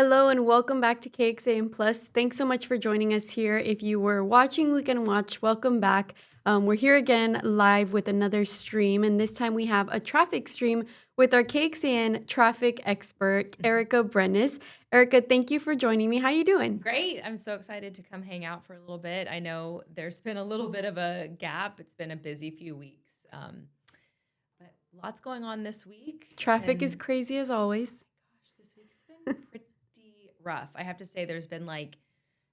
Hello and welcome back to KXAN Plus. Thanks so much for joining us here. If you were watching Weekend Watch, welcome back. We're here again live with another stream, and this time we have a traffic stream with our KXAN traffic expert, Erica Brennes. Erica, thank you for joining me. How you doing? Great. I'm so excited to come hang out for a little bit. I know there's been a little bit of a gap. It's been a busy few weeks, but lots going on this week. Traffic is crazy as always. Gosh, this week's been pretty rough. I have to say there's been like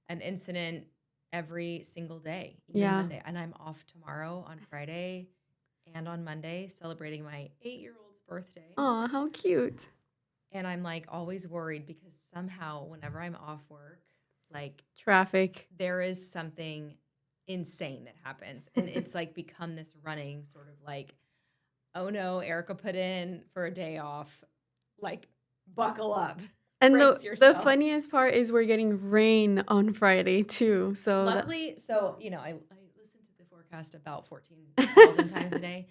an incident every single day, even Monday. And I'm off tomorrow on Friday and on Monday celebrating my 8-year-old's birthday. Aw, how cute. And I'm like always worried because somehow whenever I'm off work, like Traffic. there is something insane that happens. And it's like become this running sort of like, oh no, Erica put in for a day off. Like, buckle up. And the funniest part is we're getting rain on Friday too. So luckily, I listen to the forecast about 14,000 times a day.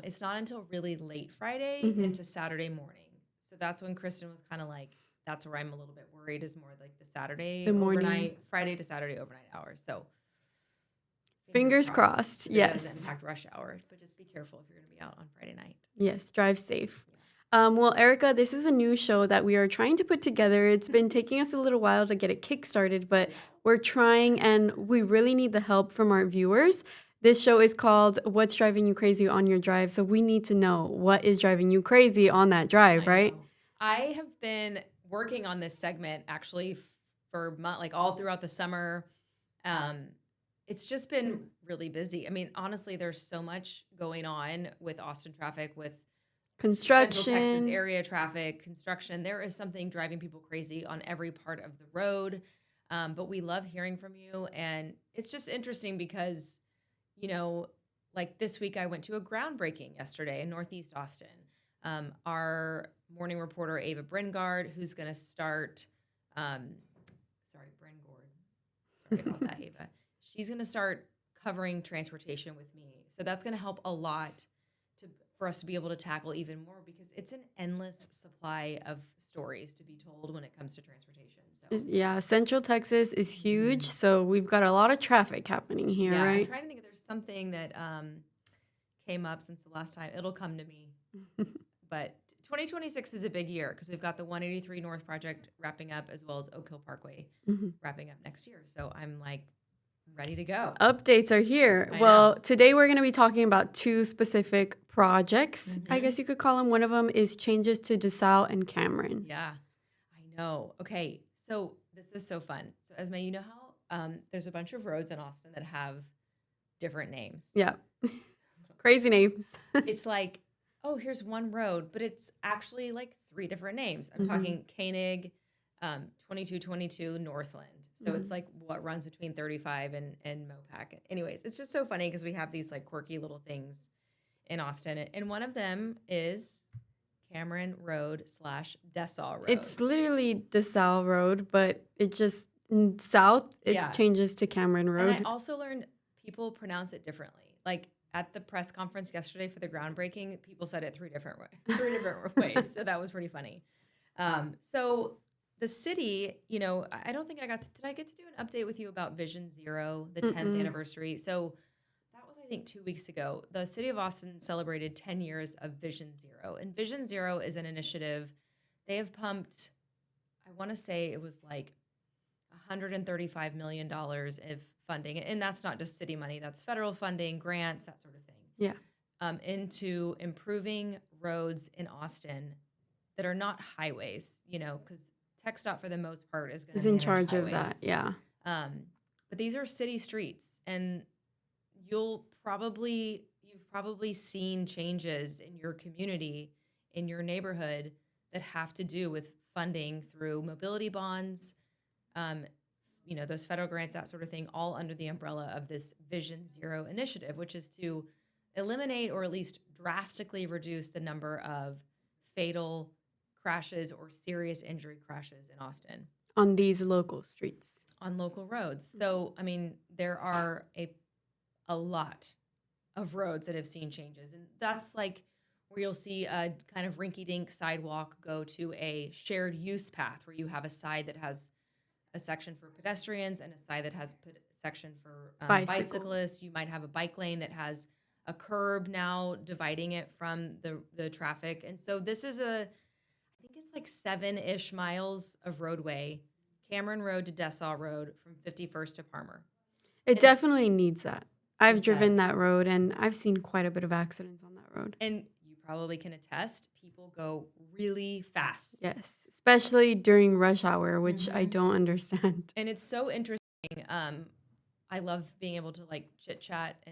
It's not until really late Friday into Saturday morning. So that's when Kristen was kind of like, that's where I'm a little bit worried, is more like the morning, overnight, Friday to Saturday overnight hours. So fingers crossed. Yes. It doesn't impact rush hour, but just be careful if you're going to be out on Friday night. Yes, drive safe. Well, Erica, this is a new show that we are trying to put together. It's been taking us a little while to get it kickstarted, but we're trying, and we really need the help from our viewers. This show is called What's Driving You Crazy on Your Drive, so we need to know what is driving you crazy on that drive, right? I have been working on this segment actually for like all throughout the summer. It's just been really busy. I mean, honestly, there's so much going on with Austin traffic, with construction, Central Texas area traffic, construction. There is something driving people crazy on every part of the road. But we love hearing from you. And it's just interesting because, like this week I went to a groundbreaking yesterday in Northeast Austin. Our morning reporter, Ava Brengard, who's going to start, sorry about that, Ava. She's going to start covering transportation with me. So that's going to help a lot for us to be able to tackle even more, because it's an endless supply of stories to be told when it comes to transportation. So yeah, Central Texas is huge, so we've got a lot of traffic happening here, right? I'm trying to think if there's something that came up since the last time. It'll come to me. But 2026 is a big year because we've got the 183 North project wrapping up, as well as Oak Hill Parkway wrapping up next year. So I'm like ready to go. Updates are here. Well, today we're going to be talking about two specific projects, I guess you could call them. One of them is changes to Dessau and Cameron. Yeah, I know. Okay, so this is so fun. So Esme, you know how there's a bunch of roads in Austin that have different names? Yeah. Crazy names. It's like, oh, here's one road, but it's actually like 3 different names. I'm talking Koenig, 2222 Northland. So it's like what runs between 35 and Mopac. Anyways, it's just so funny because we have these like quirky little things in Austin. And one of them is Cameron Road / Dessau Road. It's literally Dessau Road, but it just south, it changes to Cameron Road. And I also learned people pronounce it differently. Like at the press conference yesterday for the groundbreaking, people said it 3 different ways. So that was pretty funny. So the city, I don't think did I get to do an update with you about Vision Zero, the 10th anniversary? So that was, I think, 2 weeks ago. The city of Austin celebrated 10 years of Vision Zero. And Vision Zero is an initiative. They have pumped, I want to say it was like $135 million of funding. And that's not just city money. That's federal funding, grants, that sort of thing. Yeah. Into improving roads in Austin that are not highways, because TxDOT for the most part is going to be in charge of that. Yeah. But these are city streets, and you've probably seen changes in your community, in your neighborhood, that have to do with funding through mobility bonds, those federal grants, that sort of thing, all under the umbrella of this Vision Zero initiative, which is to eliminate or at least drastically reduce the number of fatal crashes or serious injury crashes in Austin. On these local streets. On local roads. So, I mean, there are a lot of roads that have seen changes. And that's like where you'll see a kind of rinky-dink sidewalk go to a shared use path where you have a side that has a section for pedestrians and a side that has a section for bicyclists. You might have a bike lane that has a curb now dividing it from the traffic. And so this is I think it's like 7-ish miles of roadway, Cameron Road to Dessau Road from 51st to Palmer. It definitely needs that. I've It driven does. that road, and I've seen quite a bit of accidents on that road. And you probably can attest, people go really fast. Yes, especially during rush hour, which I don't understand. And it's so interesting. I love being able to like chit chat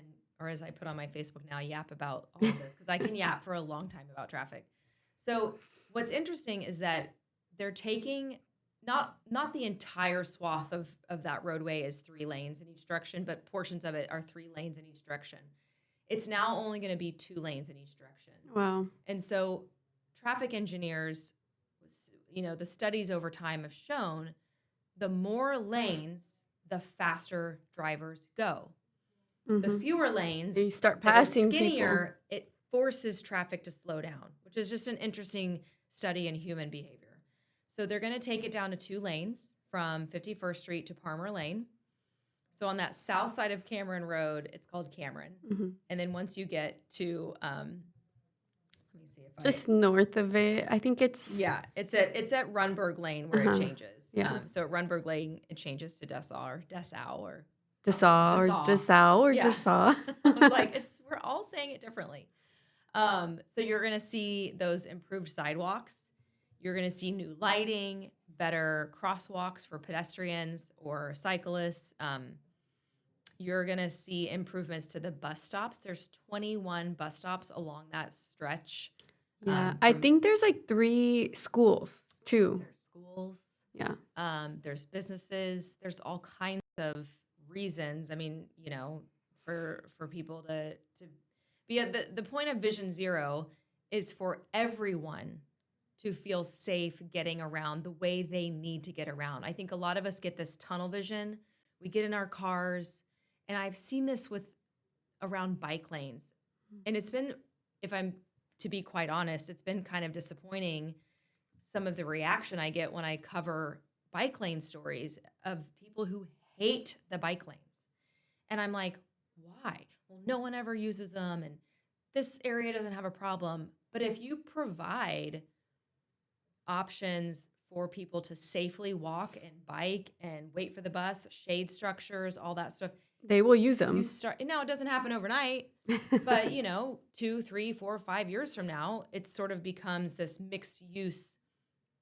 or as I put on my Facebook now, yap about all of this because I can yap for a long time about traffic. So what's interesting is that they're taking not the entire swath of that roadway is 3 lanes in each direction, but portions of it are 3 lanes in each direction. It's now only going to be 2 lanes in each direction. Wow. And so traffic engineers, the studies over time have shown the more lanes, the faster drivers go. The fewer lanes, you start that are passing skinnier, it forces traffic to slow down, which is just an interesting study in human behavior. So they're going to take it down to 2 lanes from 51st Street to Palmer Lane. So on that south side of Cameron Road, it's called Cameron. And then once you get to, let me see if just north of it, I think it's it's at Runberg Lane where it changes. Yeah. So at Runberg Lane, it changes to Dessau. Dessau. Yeah. Dessau. I was like, we're all saying it differently. So you're going to see those improved sidewalks. You're going to see new lighting, better crosswalks for pedestrians or cyclists. You're going to see improvements to the bus stops. There's 21 bus stops along that stretch. Yeah, I think there's like 3 schools too. There's schools. Yeah. There's businesses. There's all kinds of reasons. I mean, for people to be at the point of Vision Zero is for everyone to feel safe getting around the way they need to get around. I think a lot of us get this tunnel vision. We get in our cars, and I've seen this around bike lanes. And it's been, if I'm to be quite honest, it's been kind of disappointing some of the reaction I get when I cover bike lane stories of people who hate the bike lanes. And I'm like, why? Well, no one ever uses them, and this area doesn't have a problem. But if you provide options for people to safely walk and bike and wait for the bus, shade structures, all that stuff, they will use them. Now, it doesn't happen overnight, but 2, 3, 4, 5 years from now, it sort of becomes this mixed use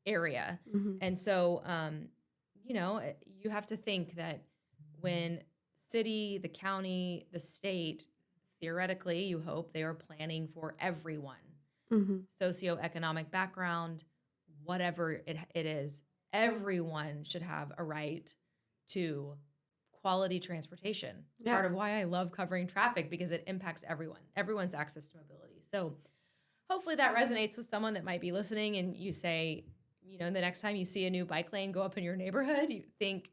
area. And so, you have to think that when city, the county, the state, theoretically, you hope they are planning for everyone, socioeconomic background, whatever it is, everyone should have a right to quality transportation. It's part of why I love covering traffic, because it impacts everyone's access to mobility. So hopefully that resonates with someone that might be listening, and you say, the next time you see a new bike lane go up in your neighborhood, you think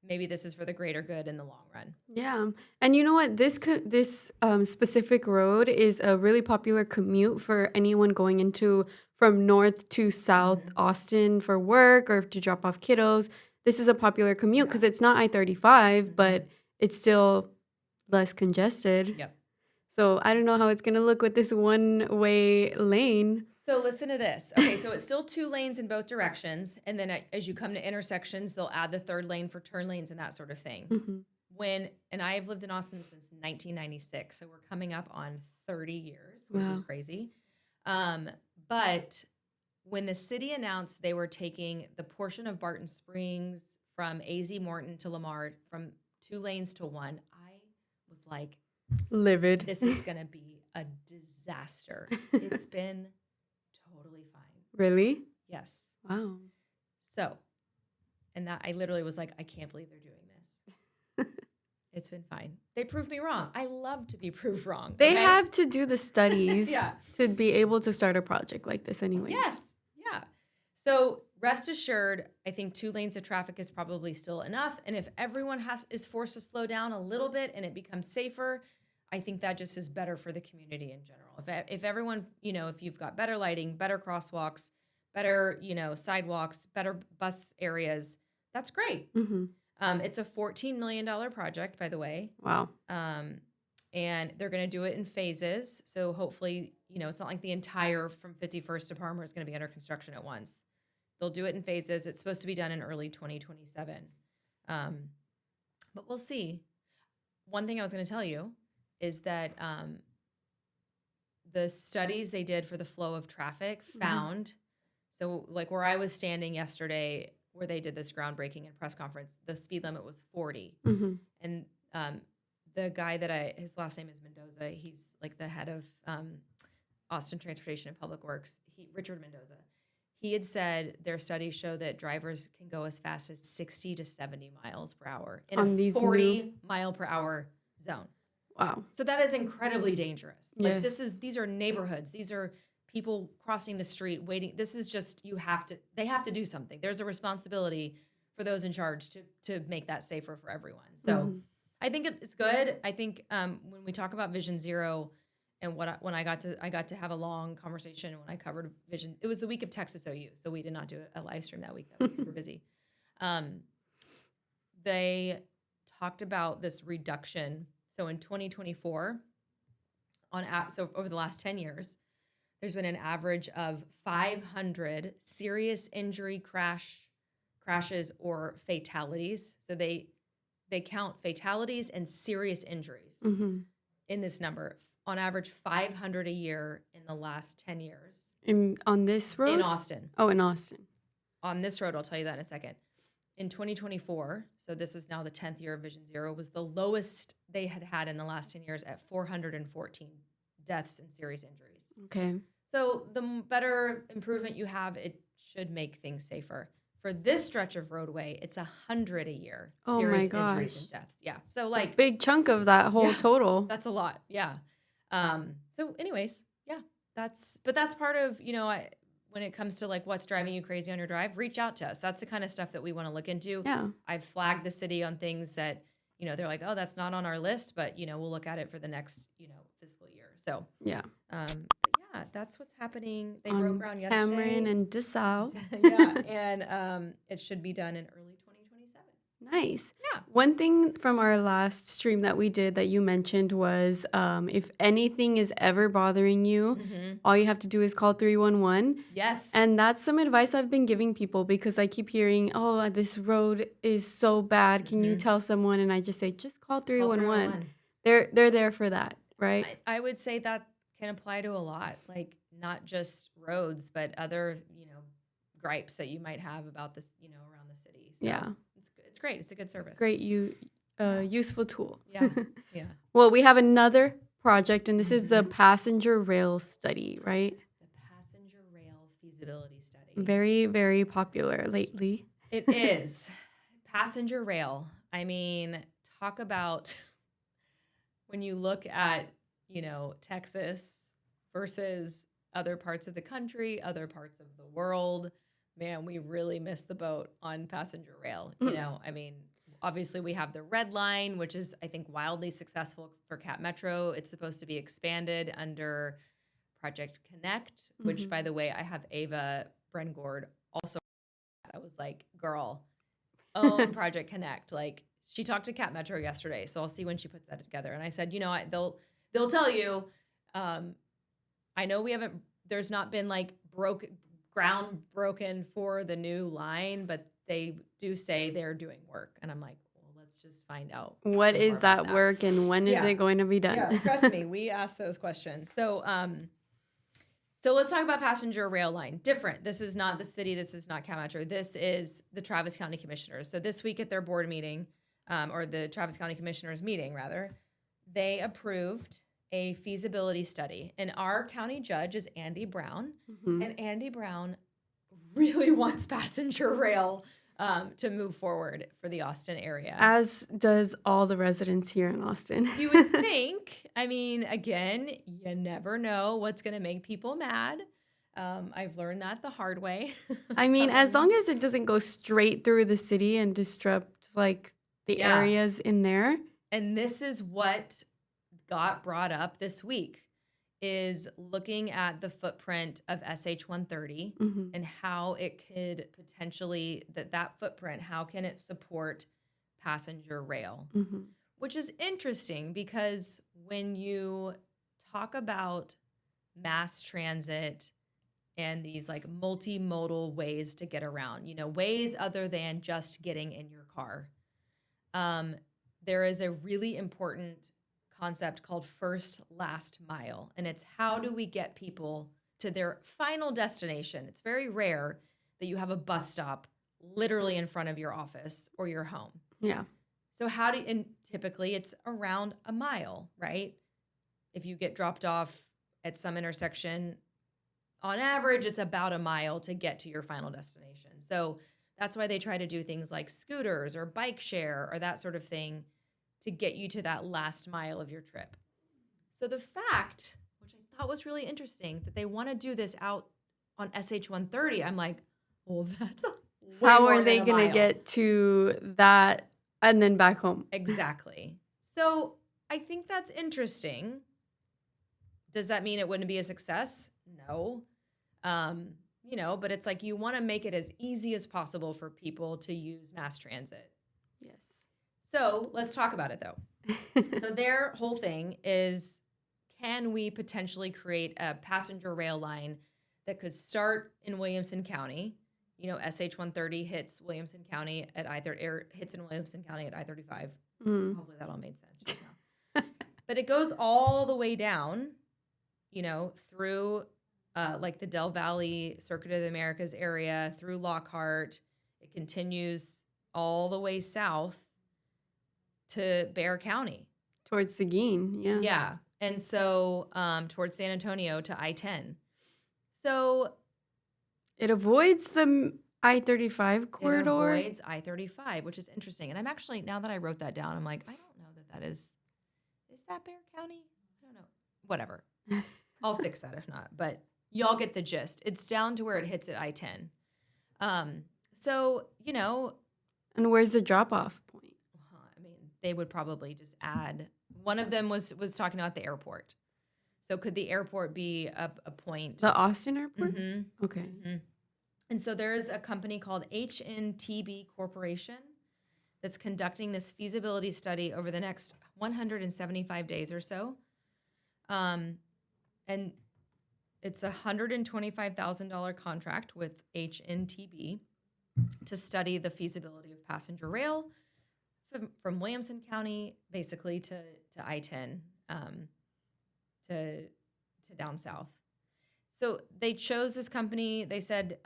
maybe this is for the greater good in the long run. Yeah. And you know what? This specific road is a really popular commute for anyone going from north to south Austin for work or to drop off kiddos. This is a popular commute because it's not I-35, but it's still less congested. Yep. So I don't know how it's going to look with this one-way lane. So listen to this. Okay, so it's still 2 lanes in both directions. And then as you come to intersections, they'll add the 3rd lane for turn lanes and that sort of thing. And I have lived in Austin since 1996. So we're coming up on 30 years, which is crazy. But when the city announced they were taking the portion of Barton Springs from AZ Morton to Lamar from 2 lanes to 1, I was like, livid. This is going to be a disaster. It's been totally fine. Really? Yes. Wow. So, and that I literally was like, I can't believe they're doing this. It's been fine. They proved me wrong. I love to be proved wrong. They have to do the studies Yeah. to be able to start a project like this anyways. Yes. Yeah. So rest assured, I think 2 lanes of traffic is probably still enough. And if everyone is forced to slow down a little bit and it becomes safer, I think that just is better for the community in general. If everyone, if you've got better lighting, better crosswalks, better, sidewalks, better bus areas, that's great. Mm-hmm. It's a $14 million project, by the way. Wow. And they're going to do it in phases. So hopefully, it's not like the entire from 51st to Palmer is going to be under construction at once. They'll do it in phases. It's supposed to be done in early 2027. But we'll see. One thing I was going to tell you is that the studies they did for the flow of traffic found, so like where I was standing yesterday, where they did this groundbreaking and press conference, the speed limit was 40. Mm-hmm. And the guy his last name is Mendoza. He's like the head of Austin Transportation and Public Works. Richard Mendoza. He had said their studies show that drivers can go as fast as 60 to 70 miles per hour in a 40 mile per hour zone. Wow. So that is incredibly dangerous. Like Yes. these are neighborhoods. These are people crossing the street, waiting. This is just, they have to do something. There's a responsibility for those in charge to make that safer for everyone. So I think it's good. I think when we talk about Vision Zero and when I got to have a long conversation when I covered Vision, it was the week of Texas OU. So we did not do a live stream that week. That was super busy. They talked about this reduction. So in 2024, so over the last 10 years, there's been an average of 500 serious injury crashes or fatalities. So they count fatalities and serious injuries in this number. On average, 500 a year in the last 10 years. On this road? In Austin. Oh, in Austin. On this road, I'll tell you that in a second. In 2024, so this is now the 10th year of Vision Zero, was the lowest they had in the last 10 years at 414 deaths and serious injuries. Okay. So the better improvement you have, it should make things safer. For this stretch of roadway, it's 100 a year. Oh serious my gosh. injuries and deaths. Yeah. So like a big chunk of that whole total. that's a lot. Yeah. So anyways, yeah, that's part of, when it comes to like what's driving you crazy on your drive, reach out to us. That's the kind of stuff that we want to look into. Yeah. I've flagged the city on things that, they're like, oh, that's not on our list, but we'll look at it for the next, fiscal year. So Yeah. but yeah, that's what's happening. They On broke ground yesterday. Cameron and Dessau. Yeah, and it should be done in early 2027. Nice. Yeah. One thing from our last stream that we did that you mentioned was if anything is ever bothering you, all you have to do is call 311. Yes. And that's some advice I've been giving people because I keep hearing, oh, this road is so bad. Can you tell someone? And I just say, just call 311. They're there for that, right? I would say that can apply to a lot, like not just roads, but other, gripes that you might have about this, around the city. So Yeah. it's great. It's a good service. Great, useful tool. Yeah. Yeah. Well, we have another project, and this is the passenger rail study, right? The passenger rail feasibility study. Very, very popular lately. It is. Passenger rail. I mean, talk about when you look at, Texas versus other parts of the country, other parts of the world, man, we really missed the boat on passenger rail. I mean, obviously we have the Red Line, which is, I think, wildly successful for Cap Metro. It's supposed to be expanded under Project Connect, which, by the way, I have Ava Brengord also. I was like, girl, own Project Connect. Like, she talked to Cap Metro yesterday, so I'll see when she puts that together. And I said, they'll tell you, I know there's not been like ground broken for the new line, but they do say they're doing work. And I'm like, well, let's just find out. What is that work and when is it going to be done? Yeah, trust me, we asked those questions. So let's talk about passenger rail line. Different. This is not the city. This is not Cap Metro. This is the Travis County Commissioners. So this week at their board meeting, or the Travis County Commissioners meeting, rather, they approved a feasibility study. And our county judge is Andy Brown. And Andy Brown really wants passenger rail to move forward for the Austin area. As does all the residents here in Austin. You would think. I mean, again, you never know what's going to make people mad. I've learned that the hard way. I mean, as long as it doesn't go straight through the city and disrupt like the areas in there. And this is what got brought up this week is looking at the footprint of SH-130 and how it could potentially, that footprint, how can it support passenger rail? Which is interesting because when you talk about mass transit and these like multimodal ways to get around, you know, ways other than just getting in your car, there is a really important concept called first last mile. And it's how do we get people to their final destination? It's very rare that you have a bus stop literally in front of your office or your home. Yeah. So and typically it's around a mile, right? If you get dropped off at some intersection, on average, it's about a mile to get to your final destination. So that's why they try to do things like scooters or bike share or that sort of thing to get you to that last mile of your trip. So the fact, which I thought was really interesting, that they want to do this out on SH-130, I'm like, well, that's how are they going to get to that and then back home? Exactly. So I think that's interesting. Does that mean it wouldn't be a success? No. You know, but it's like you want to make it as easy as possible for people to use mass transit. Yes. So let's talk about it, though. So their whole thing is, can we potentially create a passenger rail line that could start in Williamson County? You know, SH-130 hits Williamson County at hits in Williamson County at I-35. Hopefully that all made sense. But it goes all the way down, you know, through like the Del Valley Circuit of the Americas area, through Lockhart. It continues all the way south to Bexar County. Towards Seguin, yeah. Yeah. And so towards San Antonio to I-10. So it avoids the I-35 corridor. It avoids I-35, which is interesting. And I'm actually, now that I wrote that down, I'm like, I don't know that is that Bexar County? I don't know. Whatever. I'll fix that if not. But y'all get the gist. It's down to where it hits at I-10. So, you know. And where's the drop-off point? I mean, they would probably just add. One of them was talking about the airport. So could the airport be a point? The Austin airport? Mm-hmm. Okay. Mm-hmm. And so there's a company called HNTB Corporation that's conducting this feasibility study over the next 175 days or so. And it's a $125,000 contract with HNTB to study the feasibility of passenger rail from Williamson County, basically to I-10, to down south. So they chose this company, they said,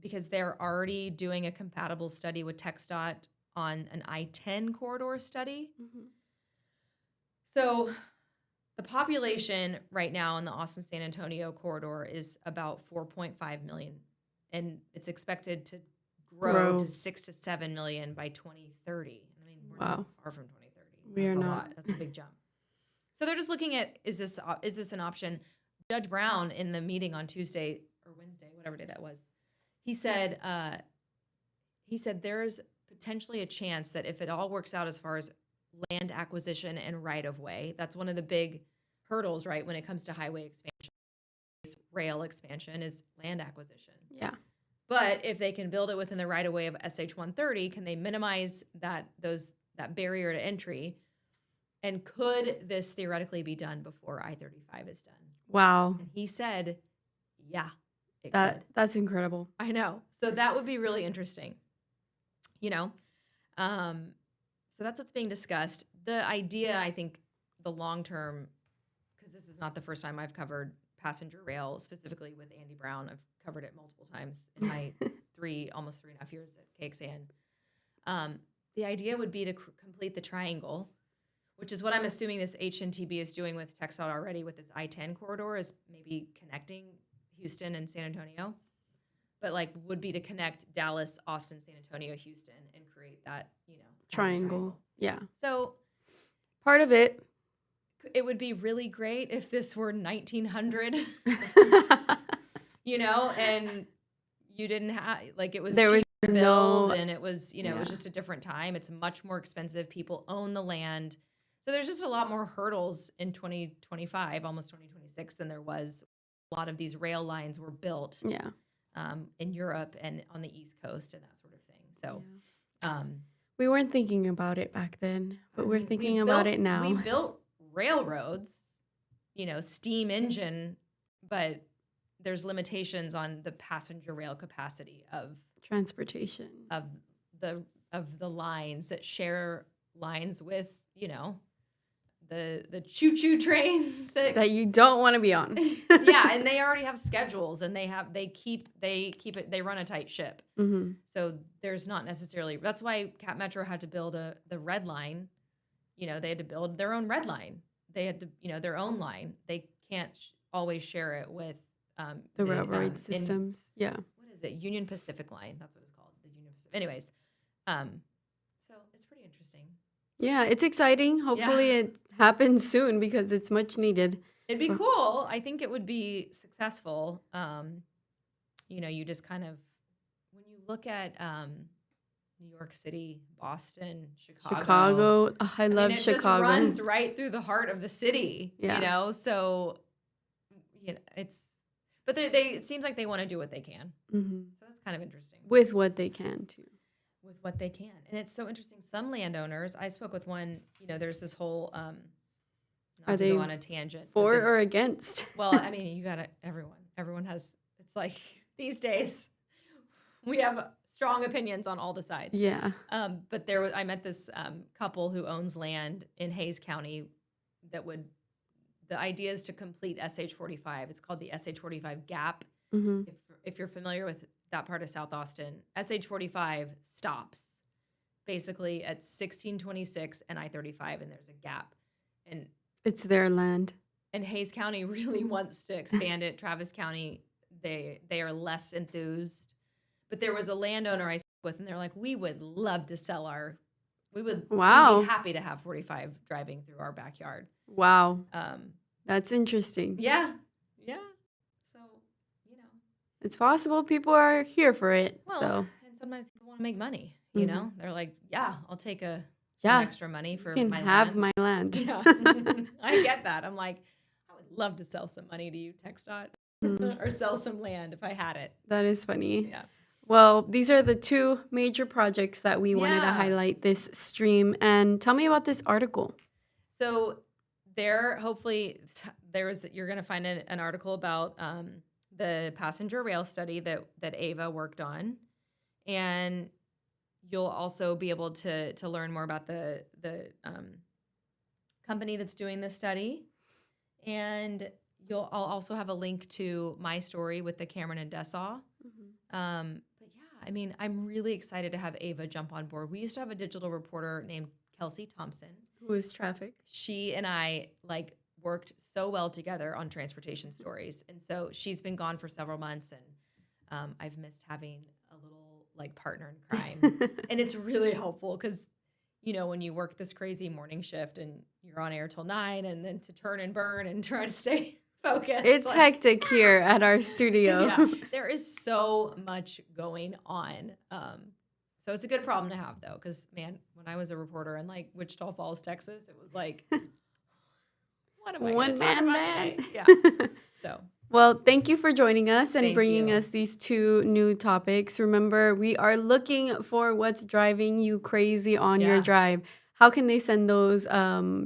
because they're already doing a compatible study with TxDOT on an I-10 corridor study. So the population right now in the Austin-San Antonio corridor is about 4.5 million, and it's expected to grow to 6 to 7 million by 2030. I mean, we're not far from 2030. We are not. That's a big jump. So they're just looking at, is this an option? Judge Brown in the meeting on Tuesday or Wednesday, whatever day that was, he said there's potentially a chance that if it all works out as far as land acquisition and right of way, that's one of the big hurdles, right, when it comes to highway expansion, rail expansion, is land acquisition. Yeah. But if they can build it within the right of way of SH-130, can they minimize that barrier to entry? And could this theoretically be done before I-35 is done? Wow. And he said, yeah, that's incredible. I know. So that would be really interesting, you know? So that's what's being discussed. The idea, I think, the long-term, because this is not the first time I've covered passenger rail, specifically with Andy Brown. I've covered it multiple times in my almost 3.5 years at KXAN. The idea would be to complete the triangle, which is what I'm assuming this HNTB is doing with TxDOT already with this I-10 corridor, is maybe connecting Houston and San Antonio, but like would be to connect Dallas, Austin, San Antonio, Houston, and create that, you know, triangle. Yeah. So part of it would be really great if this were 1900, you know, and you didn't have, like, it was there was cheap to build, and it was, you know, yeah. it was just a different time. It's much more expensive. People own the land. So there's just a lot more hurdles in 2025, almost 2026, than there was. A lot of these rail lines were built Yeah. in Europe and on the East Coast and that sort of thing. So we weren't thinking about it back then, but we're thinking about it now. We built railroads, steam engine, but there's limitations on the passenger rail capacity of transportation of the lines that share lines with, the choo-choo trains that you don't want to be on. Yeah, and they already have schedules, and they run a tight ship. Mm-hmm. So there's not necessarily, that's why Cap Metro had to build the red line. They had to build their own red line. They had to, their own line. They can't always share it with the railroad systems. What is it? Union Pacific line. That's what it's called. The Union Pacific. Anyways, so it's pretty interesting. Yeah, it's exciting. Hopefully it happens soon because it's much needed. It'd be cool. I think it would be successful. You just kind of, when you look at New York City, Boston, Chicago. Oh, I love Chicago. It just runs right through the heart of the city, so, but it seems like they want to do what they can. Mm-hmm. So that's kind of interesting. With what they can, too. With what they can. And it's so interesting. Some landowners, I spoke with one, there's this whole, are they go on a tangent. For or against? Well, I mean, you got to, everyone has, it's like these days we have strong opinions on all the sides. Yeah. But I met this couple who owns land in Hayes County the idea is to complete SH-45. It's called the SH-45 gap. Mm-hmm. If you're familiar with that part of South Austin, SH-45 stops basically at 1626 and I-35, and there's a gap. And it's their land. And Hayes County really wants to expand it. Travis County, they are less enthused. But there was a landowner I spoke with, and they're like, we would love to sell we'd be happy to have 45 driving through our backyard. Wow. That's interesting. Yeah. Yeah. So, it's possible people are here for it. Well, and sometimes people want to make money, They're like, yeah, I'll take some extra money for my land. You can have my land. Yeah. I get that. I'm like, I would love to sell some money to you, TxDOT, or sell some land if I had it. That is funny. Yeah. Well, these are the two major projects that we wanted to highlight this stream. And tell me about this article. So you're going to find an article about the passenger rail study that Ava worked on. And you'll also be able to learn more about the company that's doing this study. And I'll also have a link to my story with the Cameron and Dessau. Mm-hmm. But yeah, I mean, I'm really excited to have Ava jump on board. We used to have a digital reporter named Kelsey Thompson. Who is traffic? She and I worked so well together on transportation stories. And so she's been gone for several months, and I've missed having a little partner in crime. And it's really helpful because, when you work this crazy morning shift and you're on air till 9 and then to turn and burn and try to stay focused. It's hectic here at our studio. Yeah, there is so much going on. So it's a good problem to have, though, because, man, when I was a reporter in Wichita Falls, Texas, it was like, what am I going to talk about today? Yeah. So. Well, thank you for joining us and bringing us these two new topics. Remember, we are looking for what's driving you crazy on your drive. How can they send those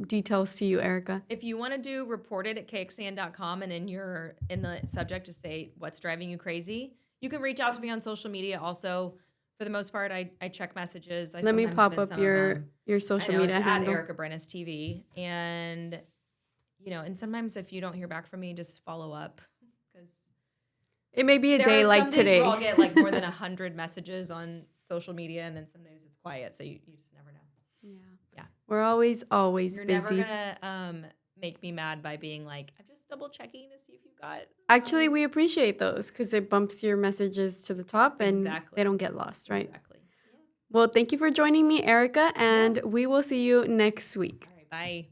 details to you, Erica? If you want to do report it at KXAN.com and in the subject to say what's driving you crazy, you can reach out to me on social media also. For the most part, I check messages. Let me pop up your social media handle. At Erica Brennes TV. And, and sometimes if you don't hear back from me, just follow up. Because it may be a day like today. I'll get more than 100 messages on social media, and then some days it's quiet. So you just never know. Yeah. We're always You're busy. You're never going to make me mad by being like, I'm just double checking to see if you got. Actually, we appreciate those because it bumps your messages to the top and they don't get lost, right? Exactly. Yeah. Well, thank you for joining me, Erica, and we will see you next week. All right, bye.